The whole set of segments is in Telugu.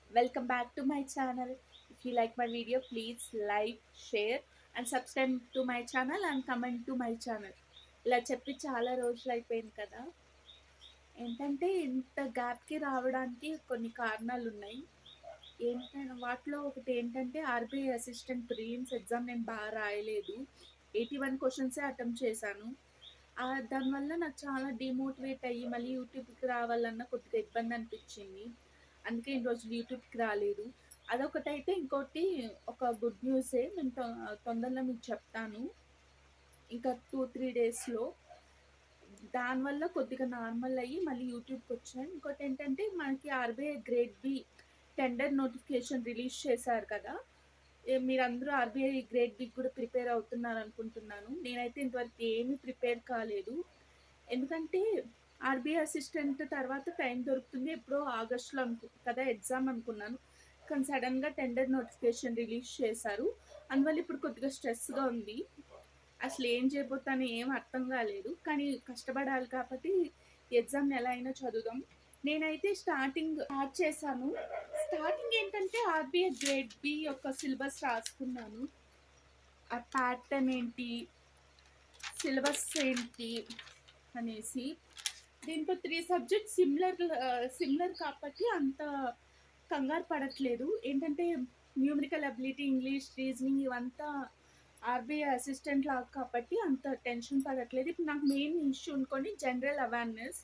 Welcome back to my channel. If you like my video, please like, share and subscribe to my channel and comment to my channel. ఇలా చెప్పి చాలా రోజులు అయిపోయింది కదా. ఏంటంటే ఇంత గ్యాప్‌కి రావడానికి కొన్ని కారణాలున్నాయి. వాటిలో ఒకటి ఏంటంటే ఆర్‌బీఐ అసిస్టెంట్ ప్రిలిమ్స్ ఎగ్జామ్ నేను రాయలేదు. 81 క్వెషన్సే అటెంప్ట్ చేశాను. దానివల్ల నాకు చాలా డీమోటివేట్ అయ్యి మళ్ళీ యూట్యూబ్‌కి రావాలన్నా కొద్దిగా ఇబ్బంది అనిపించింది. అందుకే ఇన్ని రోజులు యూట్యూబ్‌కి రాలేదు. అదొకటైతే ఇంకోటి ఒక గుడ్ న్యూసే నేను తొందరలో మీకు చెప్తాను. ఇంకా 2, 3 డేస్‌లో. దానివల్ల కొద్దిగా నార్మల్ అయ్యి మళ్ళీ యూట్యూబ్‌కొచ్చాను. ఇంకోటేంటంటే మనకి RBI grade B tender notification release చేశారు కదా. మీరందరూ ఆర్‌బీఐ గ్రేడ్ బికి కూడా ప్రిపేర్ అవుతున్నారనుకుంటున్నాను. నేనైతే ఇంతవరకు ఏమీ ప్రిపేర్ కాలేదు. ఎందుకంటే ఆర్‌బీఐ అసిస్టెంట్ తర్వాత టైం దొరుకుతుంది. ఎప్పుడో ఆగస్ట్‌లో కదా ఎగ్జామ్ అనుకున్నాను. కానీ సడెన్‌గా టెండర్ నోటిఫికేషన్ రిలీజ్ చేశారు. అందువల్ల ఇప్పుడు కొద్దిగా స్ట్రెస్‌గా ఉంది. అసలు ఏం చేయబోతానో ఏం అర్థం కాలేదు. కానీ కష్టపడాలి కాబట్టి ఎగ్జామ్‌ని ఎలా అయినా చదువుదాం. నేనైతే స్టార్ట్ చేశాను. స్టార్టింగ్ ఏంటంటే ఆర్‌బీఐ గ్రేడ్ బి యొక్క సిలబస్ రాసుకున్నాను. ఆ ప్యాటర్న్ ఏంటి, సిలబస్ ఏంటి అనేసి. దీంట్లో 3 సబ్జెక్ట్స్ సిమిలర్ కాబట్టి అంత కంగారు పడట్లేదు. ఏంటంటే న్యూమరికల్ అబిలిటీ, ఇంగ్లీష్, రీజనింగ్ ఇవంతా ఆర్‌బీఐ అసిస్టెంట్ లాగా కాబట్టి అంత టెన్షన్ పడట్లేదు. ఇప్పుడు నాకు మెయిన్ ఇష్యూ అనుకోండి జనరల్ అవేర్‌నెస్.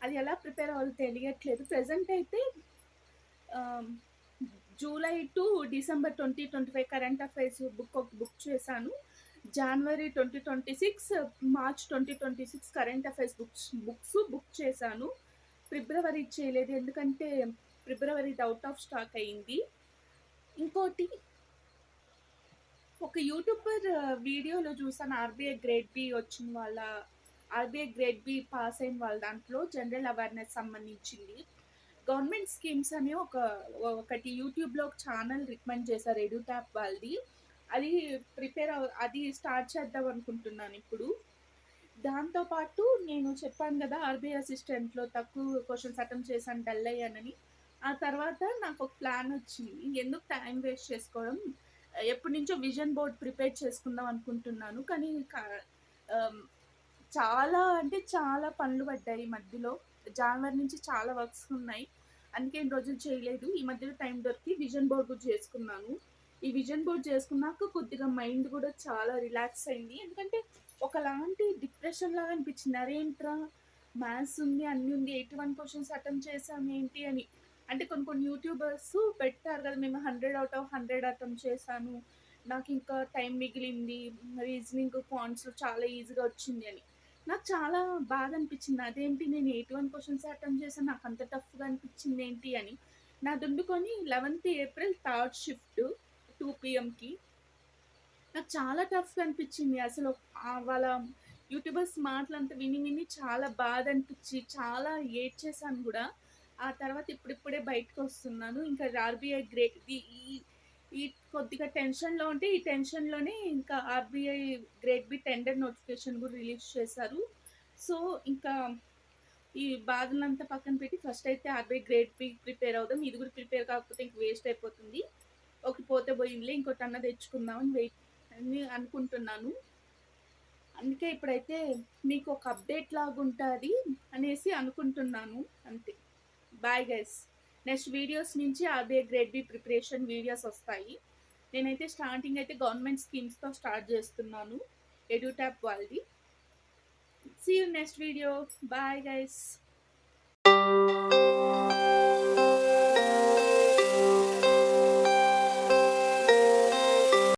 అది ఎలా ప్రిపేర్ అవ్వాలో తెలియట్లేదు. ప్రెజెంట్ అయితే July to December 2025 current affairs book చేశాను. జనవరి 2026, మార్చ్ 2026 కరెంట్ అఫైర్స్ బుక్ చేశాను. ఫిబ్రవరి చేయలేదు. ఎందుకంటే ఫిబ్రవరిది ఔట్ ఆఫ్ స్టాక్ అయింది. ఇంకోటి ఒక యూట్యూబర్ వీడియోలో చూసాను ఆర్‌బీఐ గ్రేడ్ బి పాస్ అయిన వాళ్ళ దాంట్లో జనరల్ అవేర్‌నెస్ సంబంధించింది. గవర్నమెంట్ స్కీమ్స్ అని ఒకటి యూట్యూబ్‌లో ఒక ఛానల్ రికమెండ్ చేశారు ఎడ్యుట్యాప్ వాళ్ళది. అది స్టార్ట్ చేద్దాం అనుకుంటున్నాను ఇప్పుడు. దాంతో పాటు నేను చెప్పాను కదా ఆర్‌బీఐ అసిస్టెంట్‌లో తక్కువ క్వెషన్స్ అటెంప్ట్ చేశాను, డల్ అయ్యానని. ఆ తర్వాత నాకొక ప్లాన్ వచ్చింది. ఎందుకు టైం వేస్ట్ చేసుకోవడం, ఎప్పటినుంచో విజన్ బోర్డ్ ప్రిపేర్ చేసుకుందాం అనుకుంటున్నాను. కానీ ఆహ్, చాలా అంటే చాలా పనులు పడ్డాయి మధ్యలో. జనవరి నుంచి చాలా వర్క్స్ ఉన్నాయి. అందుకే ఇన్ని రోజులు చేయలేదు. ఈ మధ్యలో టైం దొరికి విజన్ బోర్డ్ కూడా చేసుకున్నాను. ఈ విజన్ బోర్డ్ చేసుకున్నాక కొద్దిగా మైండ్ కూడా చాలా రిలాక్స్ అయింది. ఎందుకంటే ఒకలాంటి డిప్రెషన్ లాగా అనిపించింది. అరేంట్రా మ్యాథ్స్ ఉంది, అన్నీ ఉంది, 81 క్వెషన్స్ అటెంప్ట్ చేశాం ఏంటి అని. అంటే కొన్ని కొన్ని యూట్యూబర్స్ పెట్టారు కదా, మేము 100 ఔట్ ఆఫ్ 100 అటెంప్ట్ చేశాను, నాకు ఇంకా టైం మిగిలింది, రీజనింగ్ క్వాంట్స్ చాలా ఈజీగా వచ్చింది అని. నాకు చాలా బాధ అనిపించింది. అదేంటి నేను 81 క్వెషన్స్ అటెంప్ట్ చేశాను, నాకు అంత టఫ్‌గా అనిపించింది ఏంటి అని. నాదుండుకొని 11th ఏప్రిల్ థర్డ్ షిఫ్ట్ 2 పీఎంకి. నాకు చాలా టఫ్‌గా అనిపించింది. అసలు వాళ్ళ యూట్యూబర్స్ మాటలంతా విని విని చాలా బాధ అనిపించి చాలా ఏడ్చేసాను గూడా. ఆ తర్వాత ఇప్పుడిప్పుడే బయటకొస్తున్నాను. ఇంకా ఆర్‌బీఐ గ్రేడ్ ఈ ఈ ఈ కొద్దిగా టెన్షన్‌లో ఉంటే ఈ టెన్షన్‌లోనే ఇంకా RBI grade B tender notification గూడా రిలీజ్ చేశారు. సో, ఇంకా ఈ బాధలంతా పక్కన పెట్టి ఫస్ట్ అయితే ఆర్‌బీఐ గ్రేడ్ బి ప్రిపేర్ అవుదాం. ఇది కూడా ప్రిపేర్ కాకపోతే ఇంక వేస్ట్ అయిపోతుంది. ఒకటి పోతే పోయిందిలే, ఇంకోటన్నా తెచ్చుకుందాం అని అనుకుంటున్నాను. అందుకే ఇప్పుడైతే మీకు ఒక అప్డేట్ లాగుంటది అనేసి అనుకుంటున్నాను అంతే. Bye guys. నెక్స్ట్ వీడియోస్ నుంచి RBI grade B preparation videos వస్తాయి. నేనైతే స్టార్టింగ్ అయితే గవర్నమెంట్ స్కీమ్స్‌తో స్టార్ట్ చేస్తున్నాను. ఎడ్యుట్యాప్ వాళ్ళది. See you next video. Bye guys.